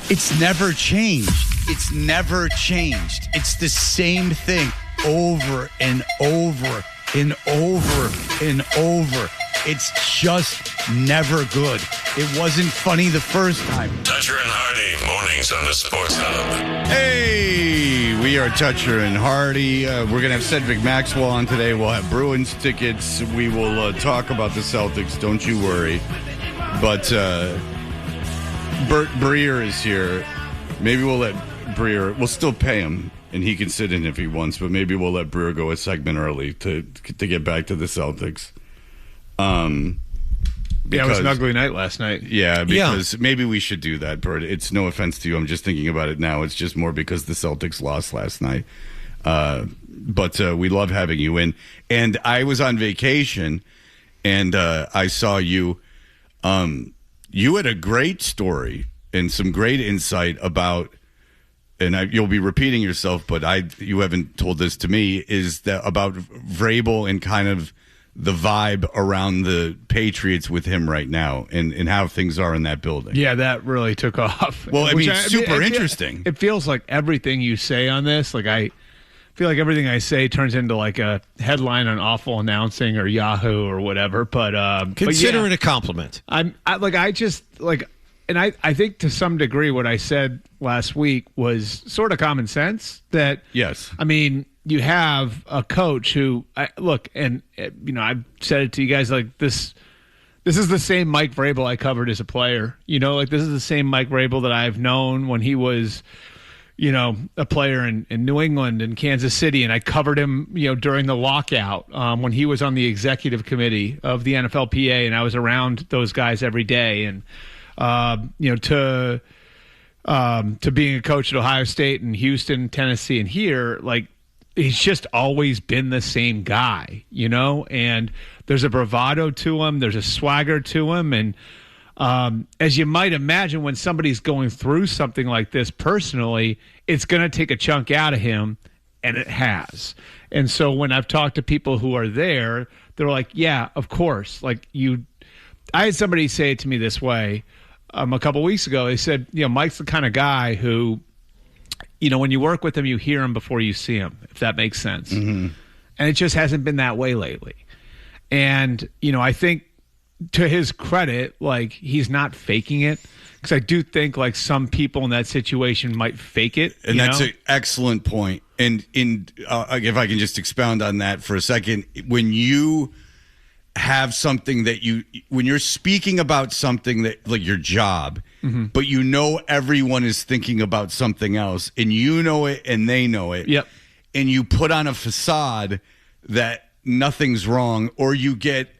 It's never changed. It's never changed. It's the same thing over and over and over and over. It's just never good. It wasn't funny the first time. Toucher and Hardy, mornings on the Sports Hub. Hey, we are Toucher and Hardy. We're going to have Cedric Maxwell on today. We'll have Bruins tickets. We will talk about the Celtics. Don't you worry. But Bert Breer is here. Maybe we'll let Breer, we'll still pay him, and he can sit in if he wants, but maybe we'll let Breer go a segment early to get back to the Celtics. It was an ugly night last night. Yeah, because maybe we should do that, Bert. It's no offense to you. I'm just thinking about it now. It's just more because the Celtics lost last night. But we love having you in. And I was on vacation, and I saw you. You had a great story and some great insight about, and you'll be repeating yourself, but you haven't told this to me, is that about Vrabel and kind of the vibe around the Patriots with him right now and how things are in that building. Yeah, that really took off. Well, super interesting. It feels like everything you say on this, like I feel like everything I say turns into like a headline on Awful Announcing or Yahoo or whatever. But consider it a compliment. I think to some degree what I said last week was sort of common sense. That yes, I mean, you have a coach who I've said it to you guys like this. This is the same Mike Vrabel I covered as a player. This is the same Mike Vrabel that I've known when he was, a player in New England and Kansas City, and I covered him, during the lockout when he was on the executive committee of the NFLPA, and I was around those guys every day, and to being a coach at Ohio State and Houston, Tennessee, and here, like he's just always been the same guy, and there's a bravado to him, there's a swagger to him, and as you might imagine, when somebody's going through something like this personally, it's going to take a chunk out of him, and it has. And so when I've talked to people who are there, they're like, yeah, of course. Like I had somebody say it to me this way a couple weeks ago. They said, Mike's the kind of guy who, when you work with him, you hear him before you see him, if that makes sense. Mm-hmm. And it just hasn't been that way lately. And, I think, to his credit, like he's not faking it, because I do think like some people in that situation might fake it. And that's an excellent point. And if I can just expound on that for a second, when you have something when you're speaking about something that like your job, mm-hmm. but everyone is thinking about something else, and you know it and they know it. Yep. And you put on a facade that nothing's wrong, or you get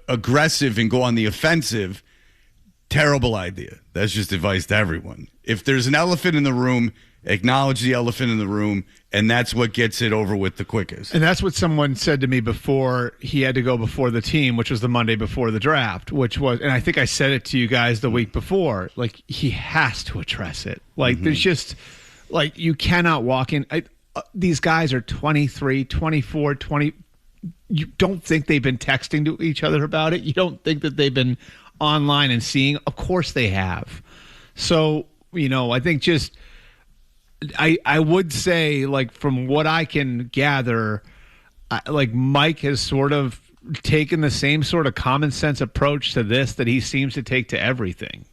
aggressive and go on the offensive, terrible idea. That's just advice to everyone. If there's an elephant in the room, acknowledge the elephant in the room, and that's what gets it over with the quickest. And that's what someone said to me before he had to go before the team, which was the Monday before the draft, and I think I said it to you guys the week before, like he has to address it. Like mm-hmm. There's just, like you cannot walk in. These guys are 23, 24, 20. You don't think they've been texting to each other about it? You don't think that they've been online and seeing? Of course they have. So, I think just I would say, like, from what I can gather, like Mike has sort of taken the same sort of common sense approach to this that he seems to take to everything,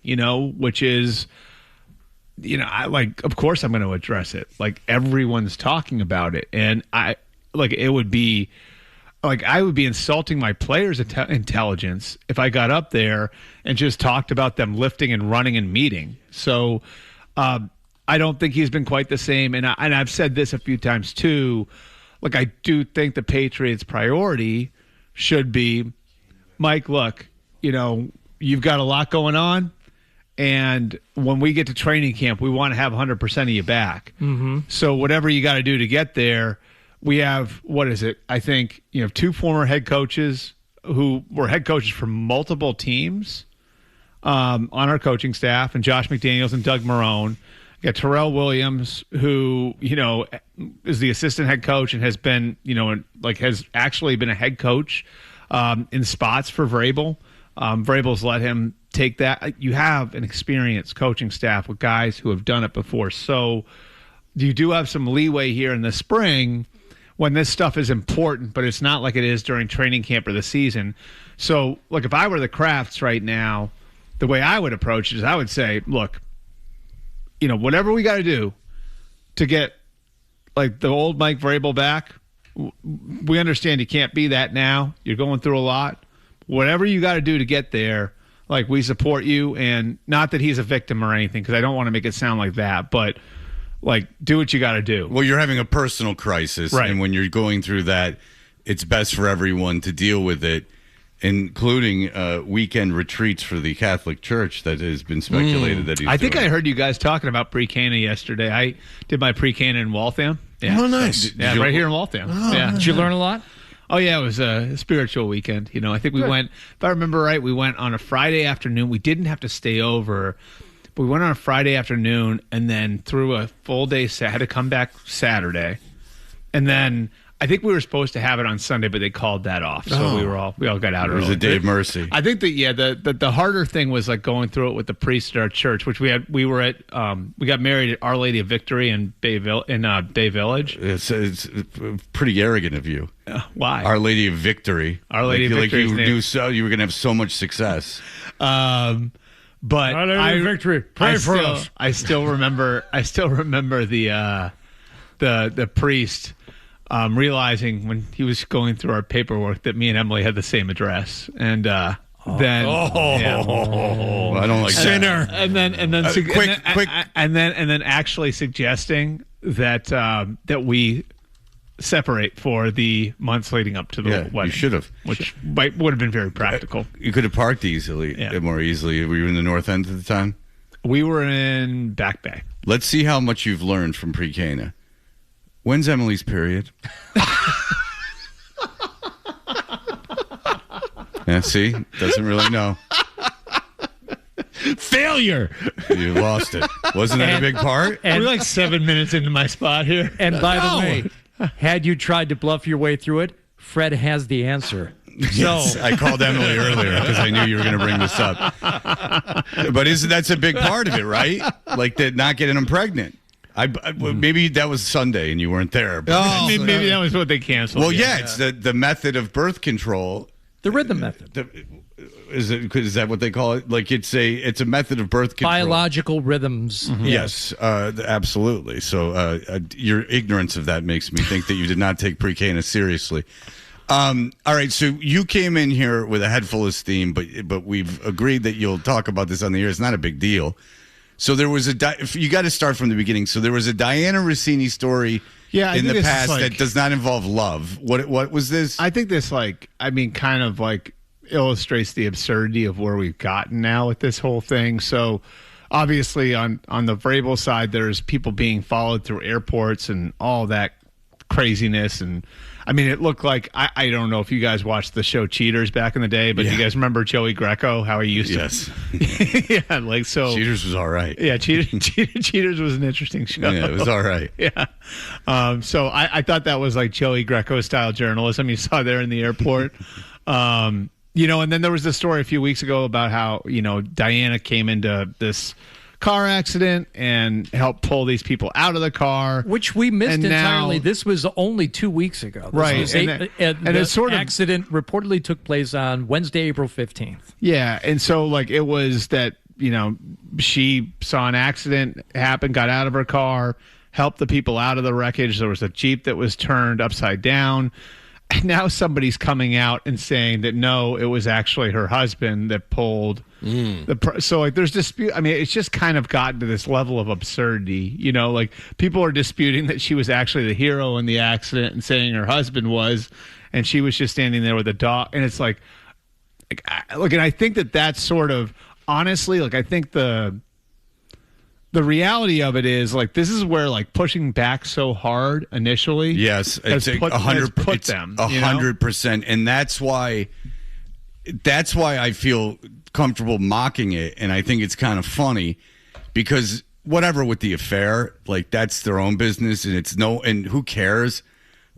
which is, of course I'm going to address it. Like, everyone's talking about it. And I would be insulting my players' intelligence if I got up there and just talked about them lifting and running and meeting. So I don't think he's been quite the same. And I've said this a few times too. Like, I do think the Patriots' priority should be, Mike, look, you've got a lot going on. And when we get to training camp, we want to have 100% of you back. Mm-hmm. So whatever you got to do to get there, we have, I think, two former head coaches who were head coaches for multiple teams on our coaching staff, and Josh McDaniels and Doug Marrone. You got Terrell Williams, who, is the assistant head coach and has been, has actually been a head coach in spots for Vrabel. Vrabel's let him, take that. You have an experienced coaching staff with guys who have done it before. So you do have some leeway here in the spring when this stuff is important, but it's not like it is during training camp or the season. So, look, if I were the Crafts right now, the way I would approach it is I would say, look, whatever we got to do to get like the old Mike Vrabel back, we understand you can't be that now. You're going through a lot. Whatever you got to do to get there, like, we support you. And not that he's a victim or anything, because I don't want to make it sound like that, but like, do what you got to do. Well, you're having a personal crisis, right? And when you're going through that, it's best for everyone to deal with it, including weekend retreats for the Catholic Church that has been speculated that he's I think doing. I heard you guys talking about pre-Cana yesterday. I did my pre-Cana in Waltham. Yeah, Oh, nice. right here in Waltham. Yeah. Did you learn a lot? Oh, yeah, it was a spiritual weekend. I think we went, if I remember right, we went on a Friday afternoon. We didn't have to stay over, but we went on a Friday afternoon and then through a full day, had to come back Saturday. And then I think we were supposed to have it on Sunday, but they called that off. So we all got out early. It was a day of mercy. I think that the harder thing was like going through it with the priest at our church, which we got married at Our Lady of Victory in Bay Village. It's pretty arrogant of you. Why? Our Lady of Victory. Our Lady of Victory. You were going to have so much success. But Our Lady of Victory. Pray for us. I still remember the priest realizing when he was going through our paperwork that me and Emily had the same address, and then I don't like Sinner. and then actually suggesting that we separate for the months leading up to the wedding. You should have. Which would have been very practical. You could have parked more easily. Were you in the north end at the time? We were in Back Bay. Let's see how much you've learned from pre-Cana. When's Emily's period? Yeah, see? Doesn't really know. Failure. You lost it. Wasn't that a big part? We're like 7 minutes into my spot here. And by the way, had you tried to bluff your way through it, Fred has the answer. Yes, I called Emily earlier because I knew you were going to bring this up. But that's a big part of it, right? Like not getting them pregnant. Maybe that was Sunday and you weren't there. But maybe that was what they canceled. Well, it's the method of birth control. The rhythm method. Is that what they call it? Like it's a method of birth control. Biological rhythms. Mm-hmm. Yes, absolutely. So your ignorance of that makes me think that you did not take pre-Cana seriously. All right, so you came in here with a head full of steam, but we've agreed that you'll talk about this on the air. It's not a big deal. So there was you got to start from the beginning. So there was a Diana Rossini story in the past that does not involve love. What was this? I think this kind of illustrates the absurdity of where we've gotten now with this whole thing. So obviously on the Vrabel side, there's people being followed through airports and all that craziness. And I mean, it looked like, I don't know if you guys watched the show Cheaters back in the day, but you guys remember Joey Greco, how he used to? Yes. Yeah, so. Cheaters was all right. Yeah, Cheaters was an interesting show. Yeah, it was all right. Yeah. So I thought that was like Joey Greco style journalism you saw there in the airport. And then there was the story a few weeks ago about how, Diana came into this car accident and helped pull these people out of the car, which we missed entirely. Now, this was only 2 weeks ago. The accident reportedly took place on Wednesday, April 15th. Yeah, and so it was that she saw an accident happen, got out of her car, helped the people out of the wreckage. There was a Jeep that was turned upside down. And now somebody's coming out and saying that no, it was actually her husband that pulled so there's dispute. I mean, it's just kind of gotten to this level of absurdity. People are disputing that she was actually the hero in the accident and saying her husband was, and she was just standing there with a dog. And it's and I think that's sort of honestly, I think the reality of it is this is where pushing back so hard initially. Yes, it's 100%, and that's why I feel comfortable mocking it, and I think it's kind of funny because whatever with the affair, that's their own business, and and who cares?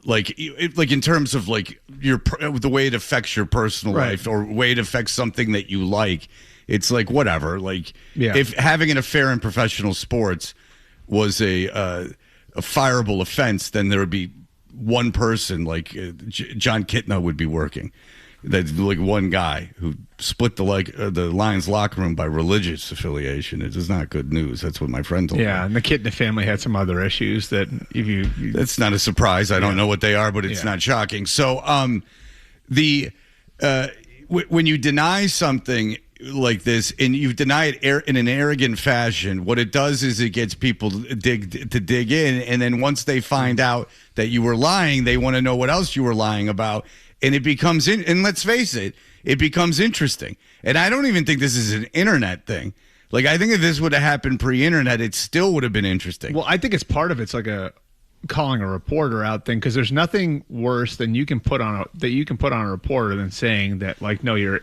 In terms of the way it affects your personal life or way it affects something that you like. It's like whatever. Like if having an affair in professional sports was a fireable offense, then there would be one person like John Kitna would be working. That's like one guy who split the Lions locker room by religious affiliation. It is not good news. That's what my friend told me. Yeah, and the Kitna family had some other issues that if you that's not a surprise. I don't know what they are, but it's not shocking. So when you deny something like this and you deny it in an arrogant fashion, what it does is it gets people to dig in, and then once they find out that you were lying, they want to know what else you were lying about. And it becomes, and let's face it, it becomes interesting. And I don't even think this is an internet thing. Like, I think if this would have happened pre-internet, it still would have been interesting. Well, I think it's part of it's like calling a reporter out thing, because there's nothing worse than you can put on a reporter than saying that, like, no, you're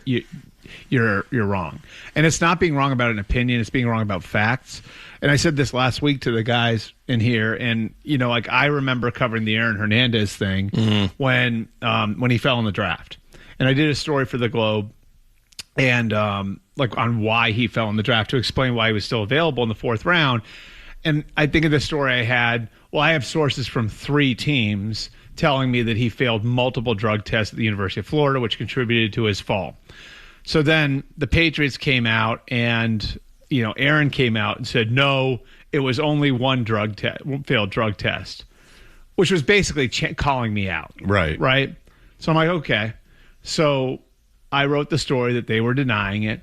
wrong. And it's not being wrong about an opinion; it's being wrong about facts. And I said this last week to the guys in here, and like I remember covering the Aaron Hernandez thing when he fell in the draft, and I did a story for the Globe, and like on why he fell in the draft to explain why he was still available in the 4th round. And I think of the story I had. Well, I have sources from 3 teams telling me that he failed multiple drug tests at the University of Florida, which contributed to his fall. So then the Patriots came out and Aaron came out and said, no, it was only one failed drug test, which was basically calling me out. Right. So I'm like, okay. So I wrote the story that they were denying it.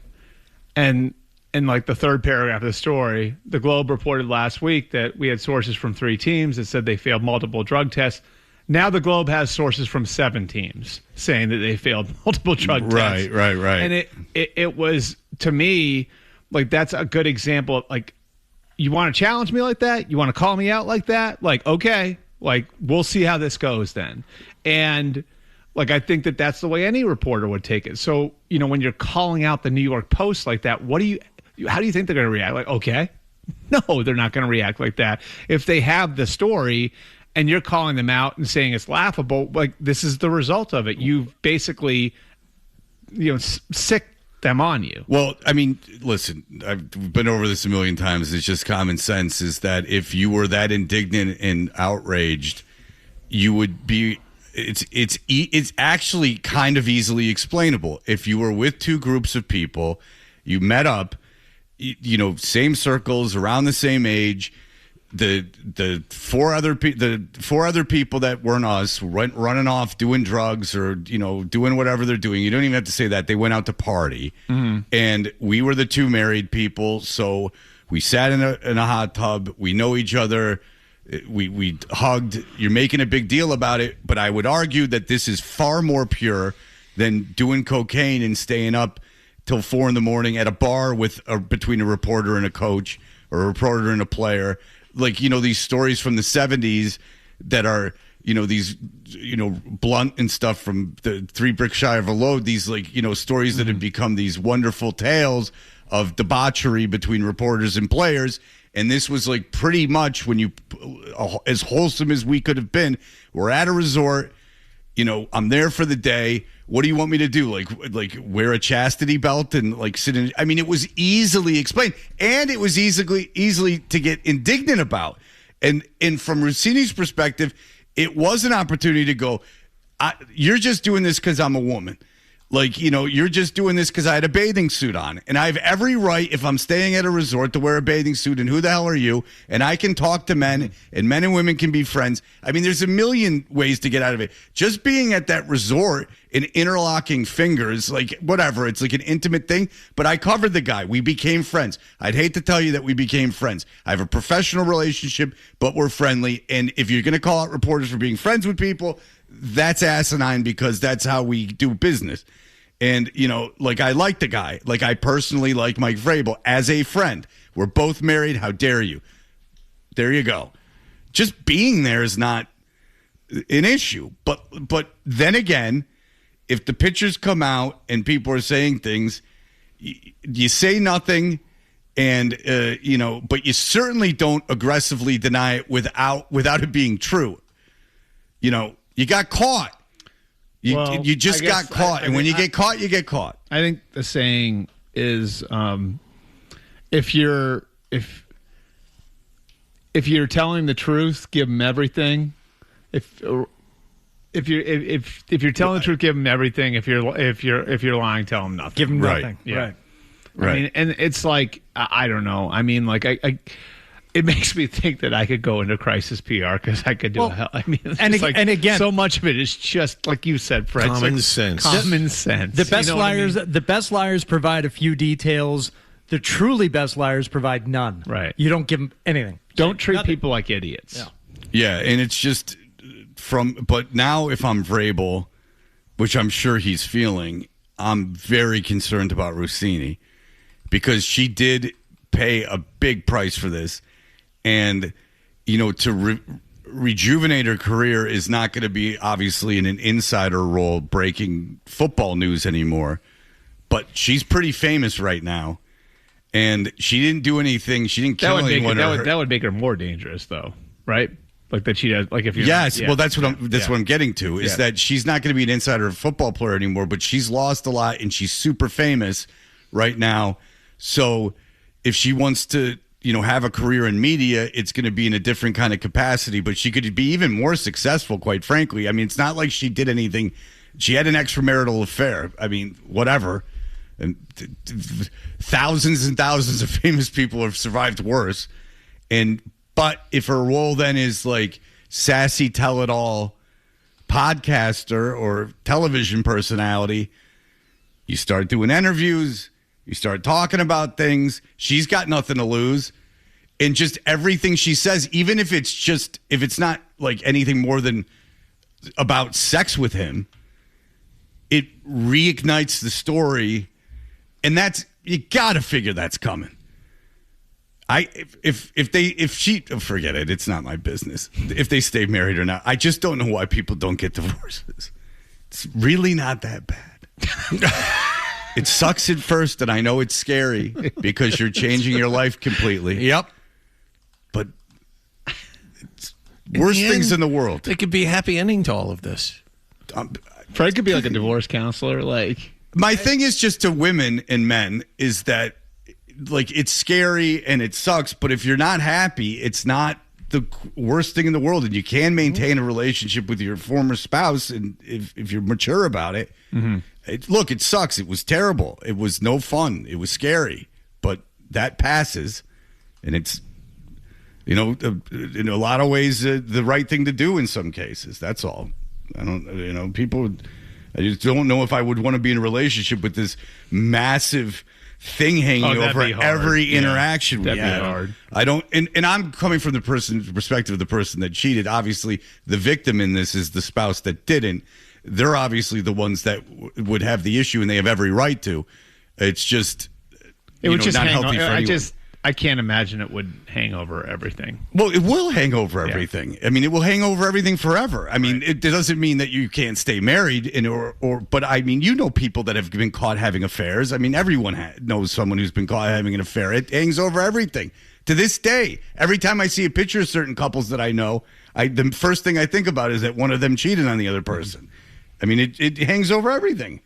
And in like the 3rd paragraph of the story, the Globe reported last week that we had sources from 3 teams that said they failed multiple drug tests. Now the Globe has sources from 7 teams saying that they failed multiple drug tests. Right. And it was, to me, like, that's a good example of, like, you want to challenge me like that? You want to call me out like that? Like, okay, like, we'll see how this goes then. And, like, I think that that's the way any reporter would take it. So, when you're calling out the New York Post like that, how do you think they're going to react? Like, okay. No, they're not going to react like that. If they have the story and you're calling them out and saying it's laughable, like, this is the result of it. You've basically, sick them on you. Well, I mean, listen, I've been over this a million times. It's just common sense is that if you were that indignant and outraged, you would be. It's actually kind of easily explainable. If you were with 2 groups of people, you met up, same circles, around the same age. The four other people that weren't us running off doing drugs or doing whatever they're doing. You don't even have to say that. They went out to party, and we were the 2 married people. So we sat in a hot tub. We know each other. We hugged. You're making a big deal about it, but I would argue that this is far more pure than doing cocaine and staying up till 4 a.m. at a bar between a reporter and a coach, or a reporter and a player. Like, these stories from the 70s that are, these, Blunt and stuff from the 3 Bricks Shy of a Load, these, like, stories that have become these wonderful tales of debauchery between reporters and players. And this was like pretty much as wholesome as we could have been. We're at a resort, I'm there for the day. What do you want me to do? Like wear a chastity belt and like sit in? I mean, it was easily explained, and it was easily to get indignant about. And from Rossini's perspective, it was an opportunity to go, you're just doing this because I'm a woman. Like, you're just doing this because I had a bathing suit on. And I have every right, if I'm staying at a resort, to wear a bathing suit. And who the hell are you? And I can talk to men, and men and women can be friends. I mean, there's a million ways to get out of it. Just being at that resort and interlocking fingers, like, whatever. It's like an intimate thing. But I covered the guy. We became friends. I'd hate to tell you that we became friends. I have a professional relationship, but we're friendly. And if you're going to call out reporters for being friends with people, that's asinine, because that's how we do business. And, like, I like the guy. Like, I personally like Mike Vrabel as a friend. We're both married. How dare you? There you go. Just being there is not an issue. But then again, if the pictures come out and people are saying things, you say nothing, and but you certainly don't aggressively deny it without it being true. You got caught. You just got caught, and when you get caught, you get caught. I think the saying is if you're telling the truth, give them everything. If you're telling the truth, give them everything. If you're lying, tell them nothing. Give them Right. nothing. Yeah. Right. I mean, and it's like I don't know. I mean, like it makes me think that I could go into crisis PR because I could do. I mean, it's and just like, and again, so much of it is just like you said, Fred. Common sense. Common sense. the best You know what I liars, mean? the best liars provide a few details. The truly best liars provide none. Right. You don't give them anything. Don't treat Nothing. people like idiots. Yeah. Yeah, and it's just but now if I'm Vrabel, which I'm sure he's feeling, I'm very concerned about Rossini because she did pay a big price for this. And, to rejuvenate her career is not going to be obviously in an insider role breaking football news anymore. But she's pretty famous right now. And she didn't do anything. She didn't kill anyone. That would make her more dangerous, though, right? Like that she does. Like if you. Yes, well, that's what I'm getting to is Yeah. that she's not going to be an insider football player anymore. But she's lost a lot, and she's super famous right now. So if she wants to, have a career in media, it's going to be in a different kind of capacity. But she could be even more successful, quite frankly. I mean, it's not like she did anything. She had an extramarital affair. I mean, whatever. And thousands and thousands of famous people have survived worse. But if her role then is like sassy tell-it-all podcaster or television personality, you start doing interviews, you start talking about things. She's got nothing to lose. And just everything she says, even if it's not like anything more than about sex with him, it reignites the story. And you got to figure that's coming. If she forget it, it's not my business if they stay married or not. I just don't know why people don't get divorces. It's really not that bad. It sucks at first, and I know it's scary because you're changing your life completely. Yep. But it's worst things in the world. There could be a happy ending to all of this. Fred could be like a divorce counselor. Like My thing is just to women and men is that like it's scary and it sucks, but if you're not happy, it's not the worst thing in the world, and you can maintain a relationship with your former spouse, and if you're mature about it. Mm-hmm. Look, it sucks. It was terrible. It was no fun. It was scary, but that passes, and it's in a lot of ways the right thing to do in some cases. That's all. I don't people. I just don't know if I would want to be in a relationship with this massive thing hanging over every interaction we That'd had. be hard. I don't, and I'm coming from the perspective of the person that cheated. Obviously, the victim in this is the spouse that didn't. They're obviously the ones that would have the issue, and they have every right to. It's just it would just not hang healthy for anyone. I can't imagine it would hang over everything. Well, it will hang over everything. I mean, it will hang over everything forever. I mean, it doesn't mean that you can't stay married, but I mean, people that have been caught having affairs. I mean, everyone knows someone who's been caught having an affair. It hangs over everything. To this day, every time I see a picture of certain couples that I know, the first thing I think about is that one of them cheated on the other person. I mean, it hangs over everything.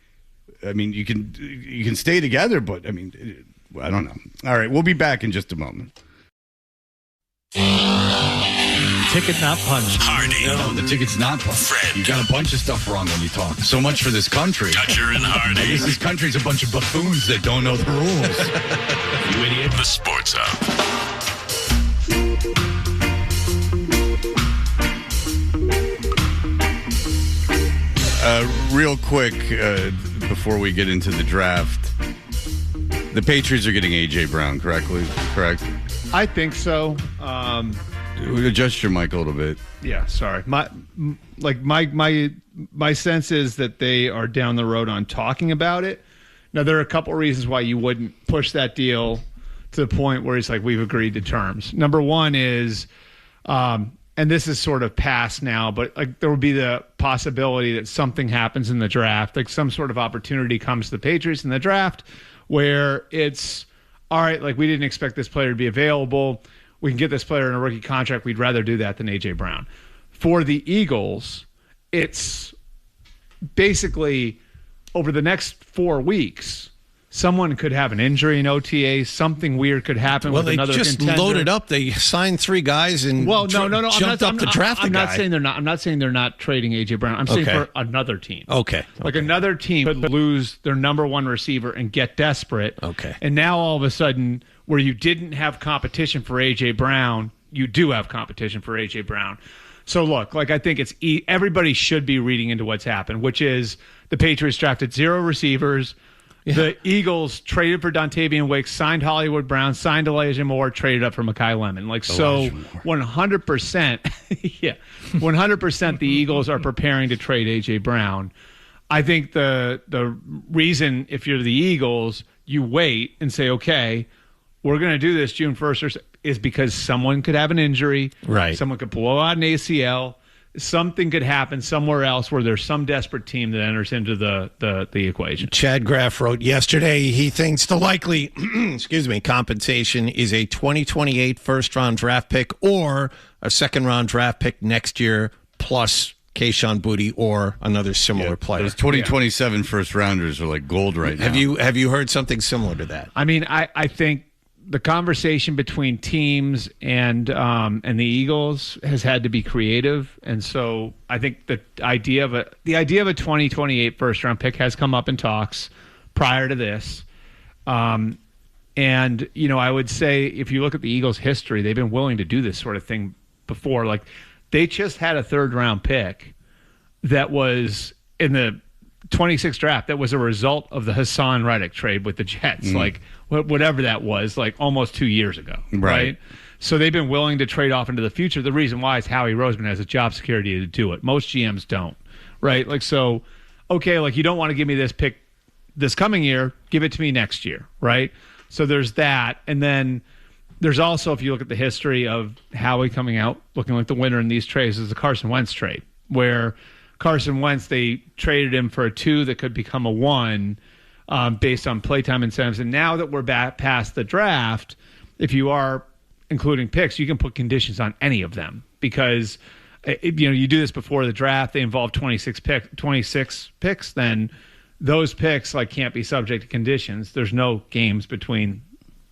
I mean, you can stay together, but I mean. I don't know. All right, we'll be back in just a moment. Ticket not punched. Hardy. No, the ticket's not punched. Fred. You got a bunch of stuff wrong when you talk. So much for this country. Dutcher and I Hardy. guess this country's a bunch of buffoons that don't know the rules. You idiot. The Sports Hub. Real quick, before we get into the draft, the Patriots are getting A.J. Brown, correct? I think so. Adjust your mic a little bit. Yeah, sorry. My sense is that they are down the road on talking about it. Now, there are a couple of reasons why you wouldn't push that deal to the point where it's like we've agreed to terms. Number one is, and this is sort of past now, but like there would be the possibility that something happens in the draft, like some sort of opportunity comes to the Patriots in the draft where it's, all right, like we didn't expect this player to be available. We can get this player in a rookie contract. We'd rather do that than A.J. Brown. For the Eagles, it's basically over the next 4 weeks, someone could have an injury in OTA. Something weird could happen with another just contender. Loaded up. They signed 3 guys and jumped up to draft a guy. I'm not saying they're not. I'm not saying they're not trading A.J. Brown. I'm saying for another team. Okay. Like another team could lose their number one receiver and get desperate. Okay. And now all of a sudden, where you didn't have competition for A.J. Brown, you do have competition for A.J. Brown. So look, like I think it's everybody should be reading into what's happened, which is the Patriots drafted 0 receivers. Yeah. The Eagles traded for Dontavian Wicks, signed Hollywood Brown, signed Elijah Moore, traded up for Mekhi Lemon. 100%, yeah, 100% the Eagles are preparing to trade A.J. Brown. I think the reason, if you're the Eagles, you wait and say, okay, we're going to do this June 1st, is because someone could have an injury. Right. Someone could blow out an ACL. Something could happen somewhere else where there's some desperate team that enters into the equation. Chad Graff wrote yesterday he thinks the likely compensation is a 2028 first-round draft pick or a second-round draft pick next year plus Kayshon Boutte or another similar player. Those 2027 first-rounders are like gold right now. Have you heard something similar to that? I mean, I think the conversation between teams and the Eagles has had to be creative, and so I think the idea of a 2028 first round pick has come up in talks prior to this. And I would say if you look at the Eagles' history, they've been willing to do this sort of thing before. Like they just had a 3rd round pick that was in the 26th draft that was a result of the Hassan Reddick trade with the Jets, like whatever that was, like almost 2 years ago, right? So they've been willing to trade off into the future. The reason why is Howie Roseman has a job security to do it. Most GMs don't, right? Like, so, okay, like you don't want to give me this pick this coming year, give it to me next year, right? So there's that. And then there's also, if you look at the history of Howie coming out looking like the winner in these trades, is the Carson Wentz trade, where Carson Wentz, they traded him for a 2 that could become a 1 based on playtime incentives. And now that we're back past the draft, if you are including picks, you can put conditions on any of them because you do this before the draft. They involve 26 picks. Then those picks can't be subject to conditions. There's no games between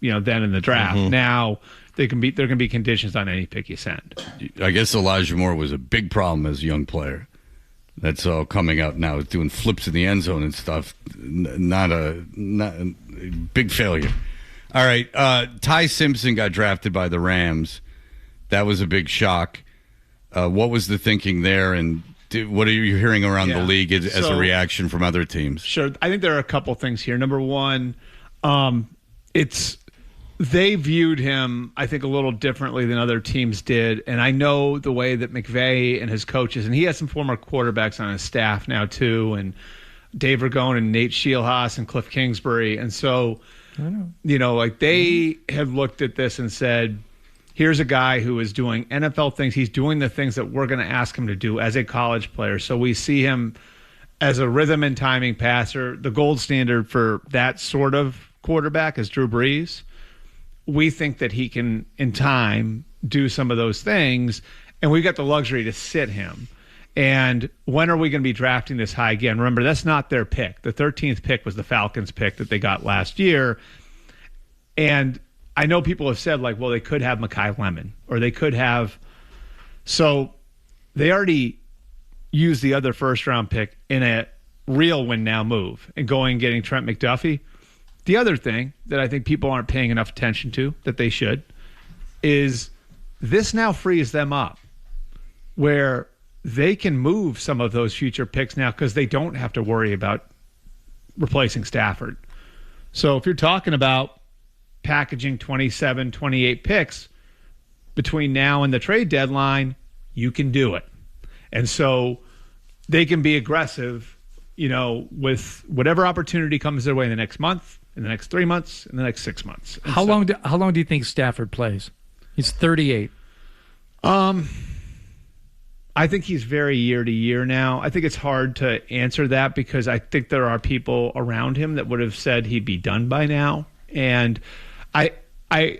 then and the draft. Mm-hmm. Now there can be conditions on any pick you send. I guess Elijah Moore was a big problem as a young player. That's all coming out now. It's doing flips in the end zone and stuff. Not a big failure. All right. Ty Simpson got drafted by the Rams. That was a big shock. What was the thinking there? And what are you hearing around the league as a reaction from other teams? Sure. I think there are a couple things here. Number one, they viewed him, I think, a little differently than other teams did. And I know the way that McVay and his coaches, and he has some former quarterbacks on his staff now too, and Dave Ragone and Nate Shielhaas and Cliff Kingsbury. And so, they have looked at this and said, here's a guy who is doing NFL things. He's doing the things that we're going to ask him to do as a college player. So we see him as a rhythm and timing passer. The gold standard for that sort of quarterback is Drew Brees. We think that he can, in time, do some of those things, and we've got the luxury to sit him. And when are we going to be drafting this high again? Remember, that's not their pick. The 13th pick was the Falcons' pick that they got last year. And I know people have said, well, they could have Mekhi Lemon, or they could have. So they already used the other first-round pick in a real win-now move and going and getting Trent McDuffie. The other thing that I think people aren't paying enough attention to, that they should, is this now frees them up where they can move some of those future picks now because they don't have to worry about replacing Stafford. So if you're talking about packaging 27, 28 picks between now and the trade deadline, you can do it. And so they can be aggressive, with whatever opportunity comes their way in the next month, in the next 3 months, in the next 6 months. And how long do you think Stafford plays? He's 38. I think he's very year to year now. I think it's hard to answer that because I think there are people around him that would have said he'd be done by now. And I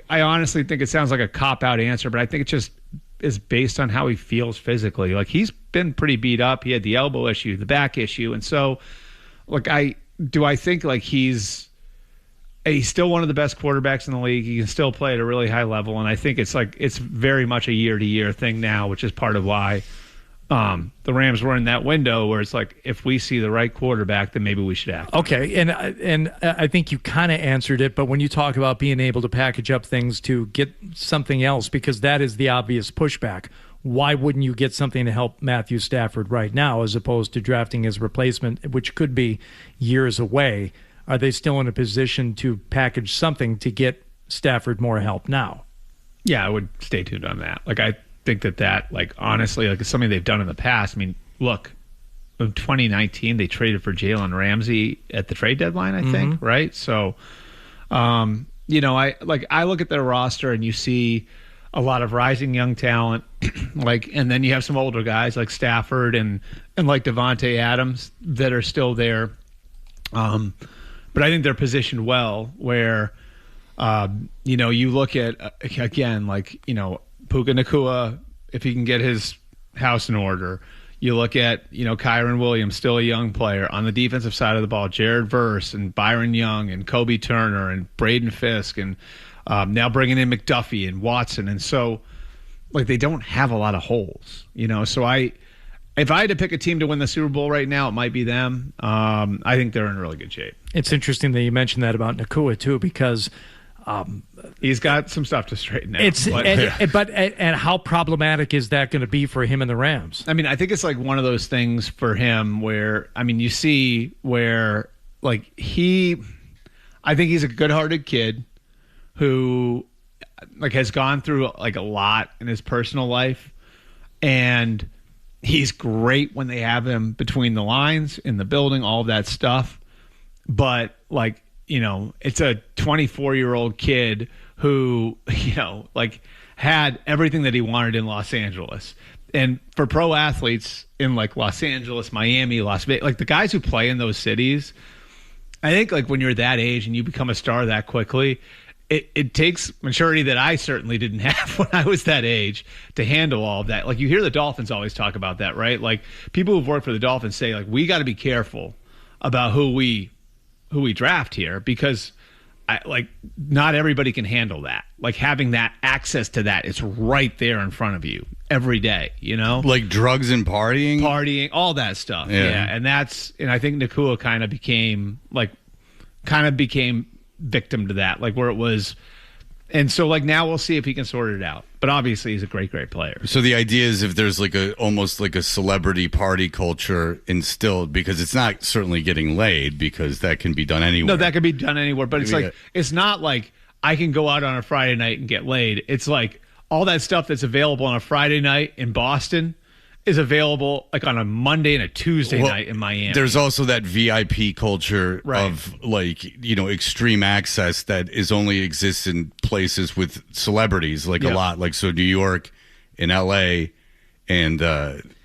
honestly think it sounds like a cop-out answer, but I think it just is based on how he feels physically. He's been pretty beat up. He had the elbow issue, the back issue. And so, I think he's he's still one of the best quarterbacks in the league. He can still play at a really high level, and I think it's very much a year-to-year thing now, which is part of why the Rams were in that window where it's like, if we see the right quarterback, then maybe we should act. Okay, and I think you kind of answered it, but when you talk about being able to package up things to get something else, because that is the obvious pushback, why wouldn't you get something to help Matthew Stafford right now as opposed to drafting his replacement, which could be years away? Are they still in a position to package something to get Stafford more help now? Yeah, I would stay tuned on that. Like, I think that like, honestly, like, it's something they've done in the past. I mean, look, in 2019, they traded for Jalen Ramsey at the trade deadline, I think, right? So, you know, I look at their roster and you see a lot of rising young talent, and then you have some older guys like Stafford and like Devontae Adams that are still there. But I think they're positioned well where, you know, you look at, again, like, you know, Puka Nacua, if he can get his house in order. You look at, you know, Kyron Williams, still a young player. On the defensive side of the ball, Jared Verse and Byron Young and Kobe Turner and Braden Fisk and now bringing in McDuffie and Watson. And so, like, they don't have a lot of holes, you know. So if I had to pick a team to win the Super Bowl right now, it might be them. I think they're in really good shape. It's interesting that you mentioned that about Nacua, too, because he's got some stuff to straighten out. And how problematic is that going to be for him and the Rams? I mean, I think it's like one of those things for him where, I mean, you see where, like, I think he's a good-hearted kid who, like, has gone through, like, a lot in his personal life, and he's great when they have him between the lines, in the building, all of that stuff. But, like, you know, it's a 24-year-old kid who, you know, like, had everything that he wanted in Los Angeles. And for pro athletes in, like, Los Angeles, Miami, Las Vegas, like, the guys who play in those cities, I think, like, when you're that age and you become a star that quickly, it takes maturity that I certainly didn't have when I was that age to handle all of that. Like, you hear the Dolphins always talk about that, right? Like, people who've worked for the Dolphins say, like, we got to be careful about who we draft here, because not everybody can handle that. Like, having that access to that, it's right there in front of you every day, you know? Like drugs and partying, all that stuff. Yeah. And I think Nacua kind of became victim to that, like, where it was. And so, like, now we'll see if he can sort it out. But obviously he's a great player. So the idea is, if there's like almost like a celebrity party culture instilled, because it's not certainly getting laid, because that can be done anywhere. No, that can be done anywhere. But it's like, it's not like I can go out on a Friday night and get laid. It's like all that stuff that's available on a Friday night in Boston is available, like, on a Monday and a Tuesday night in Miami. There's also that VIP culture of, like, you know, extreme access that only exists in places with celebrities, like, a lot. Like, so New York, in LA, and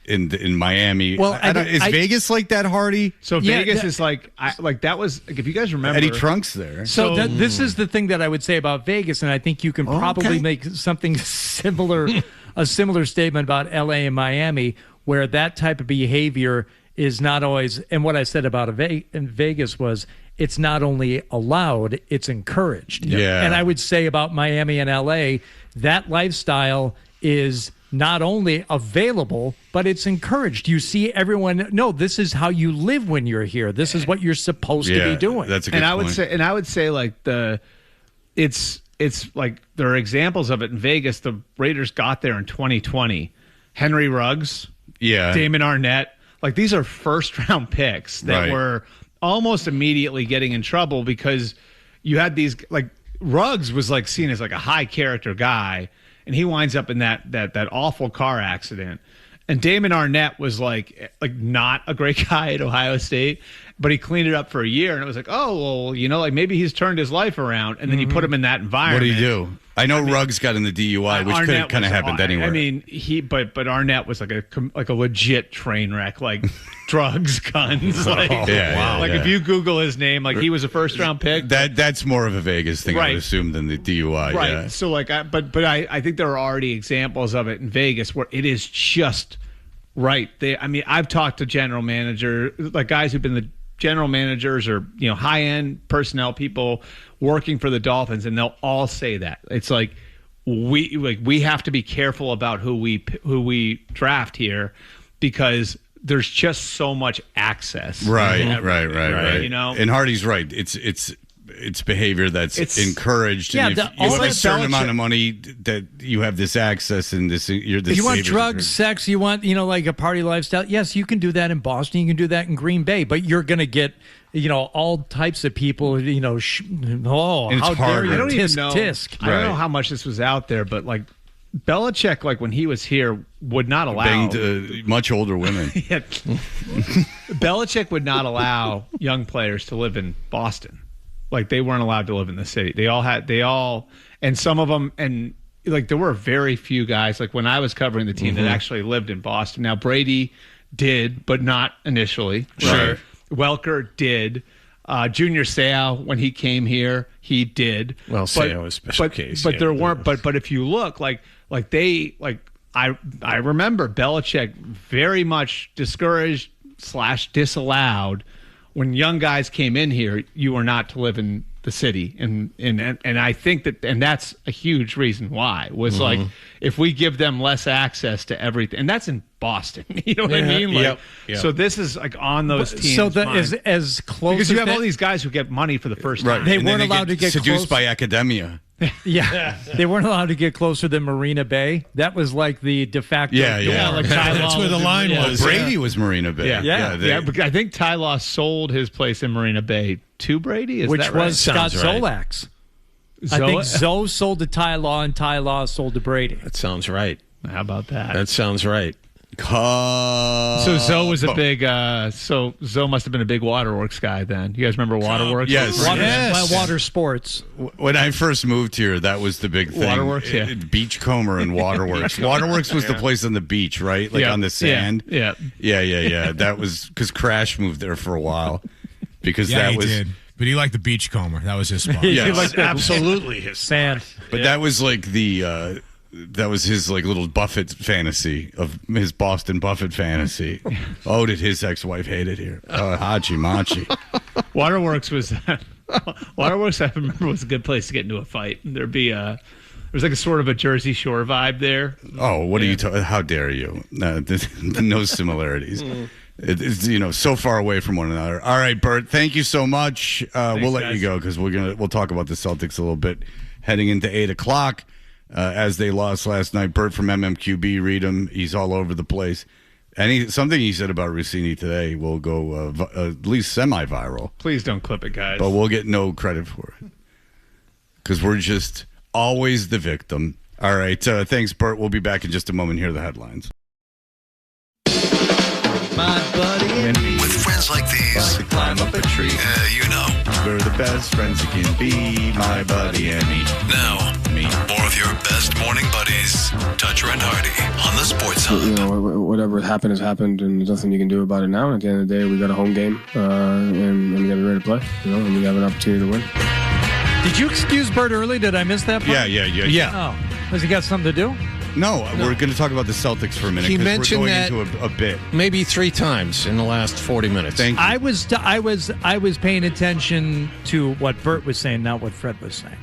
in Miami. Well, is Vegas like that, Hardy? So Vegas is like that was, like, if you guys remember, Eddie Trunk's there. So this is the thing that I would say about Vegas, and I think you can probably make something similar. A similar statement about LA and Miami, where that type of behavior is not always, and what I said about in Vegas was, it's not only allowed, it's encouraged. Yeah. And I would say about Miami and LA, that lifestyle is not only available, but it's encouraged. You see everyone, no, this is how you live when you're here. This is what you're supposed to be doing. That's a good point. I would say like it's like there are examples of it in Vegas. The Raiders got there in 2020. Henry Ruggs, Damon Arnett. Like, these are first-round picks that were almost immediately getting in trouble because you had these, like, Ruggs was, like, seen as, like, a high-character guy, and he winds up in that awful car accident. And Damon Arnett was, like not a great guy at Ohio State, but he cleaned it up for a year, and it was like, oh, well, you know, like, maybe he's turned his life around, and then you put him in that environment. What do you do? I know Ruggs got in the DUI, which could have kind of happened anywhere. I mean, but Arnett was like a legit train wreck, like drugs, guns. Like, if you Google his name, like, he was a first-round pick. That's more of a Vegas thing, I would assume, than the DUI. Right. Yeah. So, like, I think there are already examples of it in Vegas where it is just right. I've talked to general manager, like, guys who've been general managers or high end personnel people working for the Dolphins, and they'll all say that it's like we have to be careful about who we draft here because there's just so much access. Right. And Hardy's right. It's behavior that's encouraged. Yeah, and if you have a certain amount of money that you have this access and you're this. You want drugs, sex, you want like a party lifestyle. Yes, you can do that in Boston. You can do that in Green Bay, but you're going to get all types of people. How dare you? I don't even know. Tisk. I don't know how much this was out there, but like Belichick, like when he was here, would not allow banged much older women. Belichick would not allow young players to live in Boston. Like they weren't allowed to live in the city. And some of them, and like there were very few guys. Like when I was covering the team that actually lived in Boston. Now Brady did, but not initially. Right. Welker did. Junior Seau, when he came here, he did. Well, Seau was a special case. But there weren't. But if you look, I remember Belichick very much discouraged / disallowed when young guys came in here. You were not to live in the city, and I think that's a huge reason why was like if we give them less access to everything, and that's in Boston. You know what I mean? Like, yep. So this is like on those teams. So as close because you have that, all these guys who get money for the first time. They And weren't then allowed to get seduced close. by academia. Yeah, they weren't allowed to get closer than Marina Bay. That was like the de facto. Yeah. Like Ty Law That's where the line was. Brady was Marina Bay. Yeah. But I think Ty Law sold his place in Marina Bay to Brady. Which that right? was Scott Sounds right. Zolak's. I think Zoe sold to Ty Law and Ty Law sold to Brady. That sounds right. How about that? That sounds right. So Zoe was a big. So Zoe must have been a big Waterworks guy then. You guys remember Waterworks? Yes. Water sports. When I first moved here, that was the big thing. Waterworks, yeah. Beachcomber and Waterworks. Waterworks was the place on the beach, right? Like on the sand. Yeah. That was because Crash moved there for a while because Yeah, that he was. did. But he liked the Beachcomber. That was his spot. Yes. Absolutely his Sand. But that was like the. That was his like little Buffett fantasy of his Boston Buffett fantasy. Oh, did his ex-wife hate it here? Hachi Machi. Waterworks was. Waterworks, I remember, was a good place to get into a fight. There'd be there was like a sort of a Jersey Shore vibe there. Oh, what are you talking? How dare you? No similarities. It's so far away from one another. All right, Bert. Thank you so much. We'll let you go because we'll talk about the Celtics a little bit heading into 8:00 as they lost last night. Bert from MMQB, read him. He's all over the place. And something he said about Rossini today will go at least semi-viral. Please don't clip it, guys. But we'll get no credit for it because we're just always the victim. All right. Thanks, Bert. We'll be back in just a moment. Here are the headlines. My buddy with friends like these, Climb up a tree. We're the best friends you can be, my buddy and me. Now, more of your best morning buddies, Toucher and Hardy on the Sports Hub. Whatever happened has happened, and there's nothing you can do about it now. And at the end of the day, we got a home game, and we got to be ready to play. And we have an opportunity to win. Did you excuse Bert early? Did I miss that part? Yeah. Oh, has he got something to do? No, we're going to talk about the Celtics for a minute. He 'cause mentioned we're that going into a bit. maybe 3 times in the last 40 minutes. Thank you. I was paying attention to what Bert was saying, not what Fred was saying.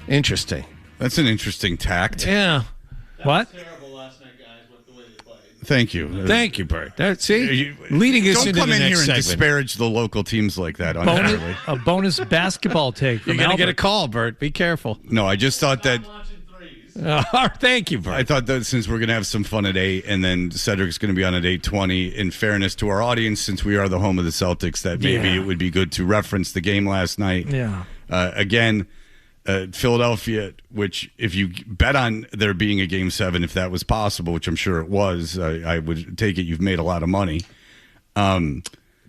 Interesting. That's an interesting tact. Yeah. What? Terrible last night, guys, with the way they played. Thank you. Thank you, Bert. See? Leading us Don't into come the in next here and segment. disparage the local teams like that unfairly. A bonus basketball take from You're going to get a Albert. call, Bert. Be careful. No, I just thought that. Thank you, Bert. I thought that since we're going to have some fun at 8 and then Cedric's going to be on at 8:20, in fairness to our audience, since we are the home of the Celtics, that maybe it would be good to reference the game last night. Yeah. Again, Philadelphia, which if you bet on there being a Game 7, if that was possible, which I'm sure it was, I would take it you've made a lot of money.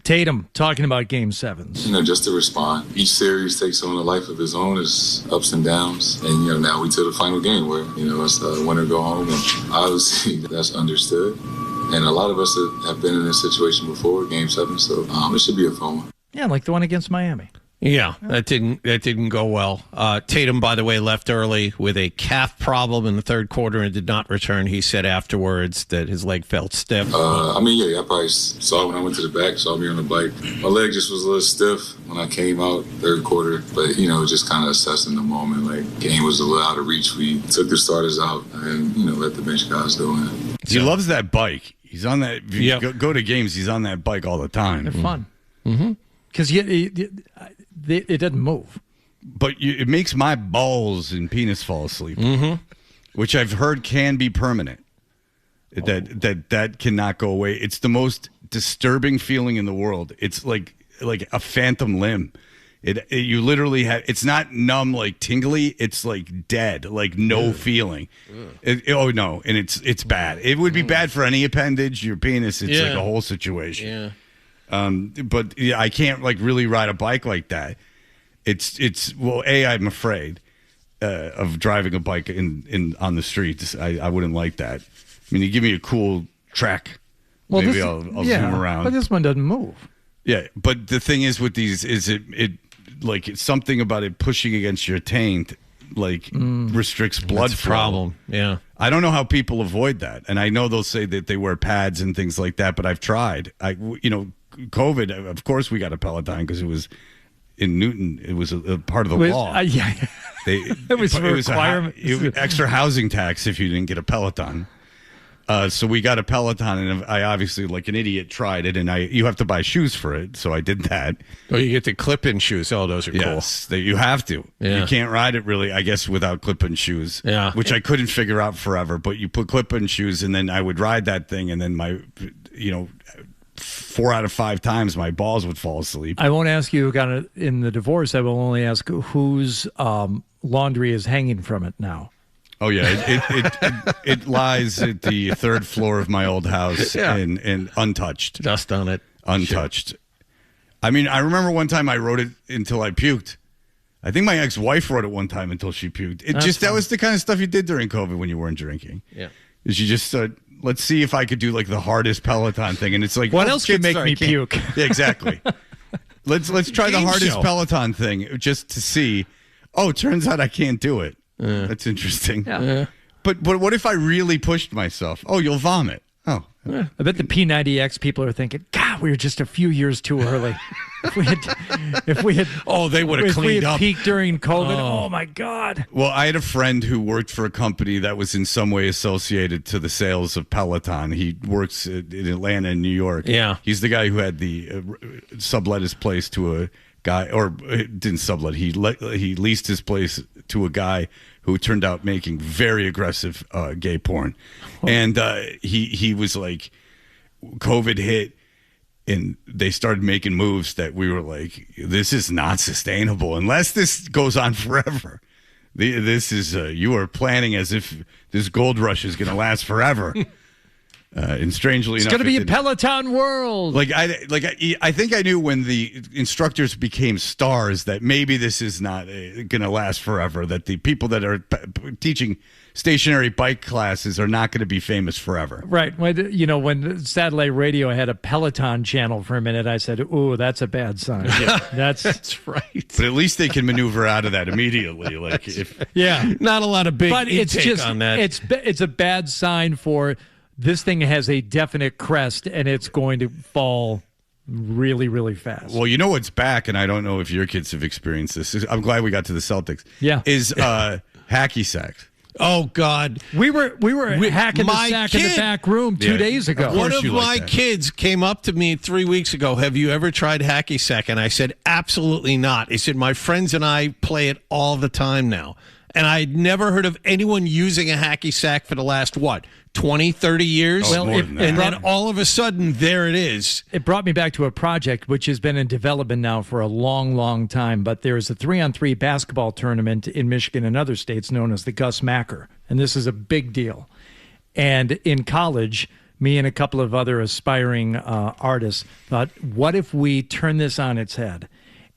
Tatum talking about Game 7s. Just to respond. Each series takes on a life of its own. It's ups and downs. And, now we to the final game where, it's win or go home. And obviously that's understood. And a lot of us have been in this situation before, Game 7. So it should be a fun one. Yeah, like the one against Miami. Yeah, that didn't go well. Tatum, by the way, left early with a calf problem in the third quarter and did not return. He said afterwards that his leg felt stiff. I probably saw when I went to the back, saw me on the bike. My leg just was a little stiff when I came out third quarter, but just kind of assessing the moment. Like, game was a little out of reach. We took the starters out and let the bench guys go in. He loves that bike. He's on that. Go to games. He's on that bike all the time. They're fun. Because it doesn't move. But it makes my balls and penis fall asleep, which I've heard can be permanent. That cannot go away. It's the most disturbing feeling in the world. It's like a phantom limb. You literally have. It's not numb, like tingly. It's like dead, like no feeling. No, and it's bad. It would be bad for any appendage. Your penis. It's like a whole situation. Yeah. But I can't really ride a bike like that. I'm afraid of driving a bike on the streets. I wouldn't like that. I mean, you give me a cool track, maybe I'll zoom around. But this one doesn't move. Yeah, but the thing is with these is it's something about it pushing against your taint restricts blood flow. Problem. Yeah. I don't know how people avoid that, and I know they'll say that they wear pads and things like that, but I've tried. COVID, of course, we got a Peloton because it was in Newton. It was a part of the law. It was a requirement. Extra housing tax if you didn't get a Peloton. So we got a Peloton, and I obviously, like an idiot, tried it, and you have to buy shoes for it, so I did that. Oh, you get the clip-in shoes. Oh, those are cool. Yes, you have to. Yeah. You can't ride it, really, I guess, without clip-in shoes, which I couldn't figure out forever, but you put clip-in shoes, and then I would ride that thing, and then 4 out of 5 times my balls would fall asleep. I won't ask you in the divorce. I will only ask whose laundry is hanging from it now. Oh yeah, it lies at the 3rd floor of my old house and untouched. Dust on it. Untouched. Sure. I mean, I remember one time I wrote it until I puked. I think my ex-wife wrote it one time until she puked. That was the kind of stuff you did during COVID when you weren't drinking. Yeah. Is you just let's see if I could do the hardest Peloton thing, and it's like, what else could make me puke? Yeah, exactly. Let's try the hardest Peloton thing just to see. Oh, it turns out I can't do it. That's interesting. Yeah. But what if I really pushed myself? Oh, you'll vomit. Oh. I bet the P90X people are thinking, God, we were just a few years too early. If we had they would have cleaned up. Peaked during COVID. Oh my God. Well, I had a friend who worked for a company that was in some way associated to the sales of Peloton. He works in Atlanta and New York. Yeah. He's the guy who had the sublet his place to a guy, or didn't sublet. He leased his place to a guy who turned out making very aggressive gay porn. And he was like, COVID hit, and they started making moves that we were like, this is not sustainable unless this goes on forever. This is you are planning as if this gold rush is going to last forever. And strangely enough, it's going to be a Peloton world. I think I knew when the instructors became stars that maybe this is not going to last forever. That the people that are teaching stationary bike classes are not going to be famous forever. Right. When satellite radio had a Peloton channel for a minute, I said, "Ooh, that's a bad sign." Yeah. That's right. But at least they can maneuver out of that immediately. Not a lot of big but it's just on that. It's a bad sign for. This thing has a definite crest, and it's going to fall really, really fast. Well, you know what's back, and I don't know if your kids have experienced this. I'm glad we got to the Celtics. Yeah. Is hacky sacks. Oh, God. We were hacking the sack in the back room 2 days ago. One of my kids came up to me 3 weeks ago. Have you ever tried hacky sack? And I said, absolutely not. He said, my friends and I play it all the time now. And I'd never heard of anyone using a hacky sack for the last, 20, 30 years? And then all of a sudden, there it is. It brought me back to a project which has been in development now for a long, long time. But there's a 3-on-3 basketball tournament in Michigan and other states known as the Gus Macker. And this is a big deal. And in college, me and a couple of other aspiring artists thought, what if we turn this on its head?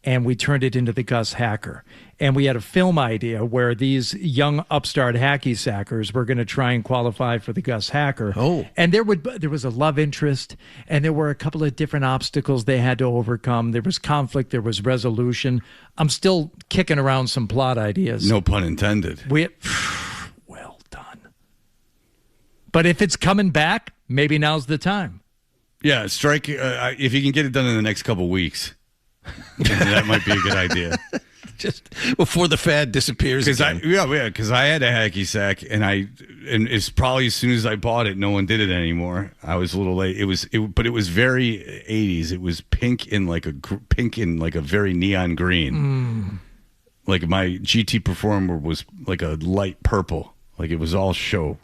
and we turned it into the Gus Hacker. And we had a film idea where these young upstart hacky sackers were going to try and qualify for the Gus Hacker. Oh. And there was a love interest, and there were a couple of different obstacles they had to overcome. There was conflict, there was resolution. I'm still kicking around some plot ideas. No pun intended. Well done. But if it's coming back, maybe now's the time. Yeah, strike. If you can get it done in the next couple weeks, that might be a good idea. Just before the fad disappears. Because I had a hacky sack, and it's probably as soon as I bought it, no one did it anymore. I was a little late. But it was very 80s. It was pink in like a very neon green. Like my GT Performer was like a light purple. Like it was all show,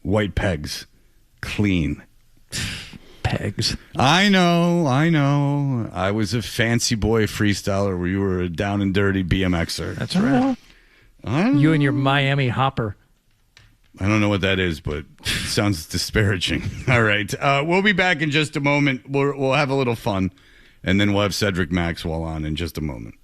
white pegs, clean. Pegs. I know. I was a fancy boy freestyler where you were a down and dirty BMXer. That's right. You and your Miami Hopper. I don't know what that is, but it sounds disparaging. All right. We'll be back in just a moment. We'll have a little fun, and then we'll have Cedric Maxwell on in just a moment.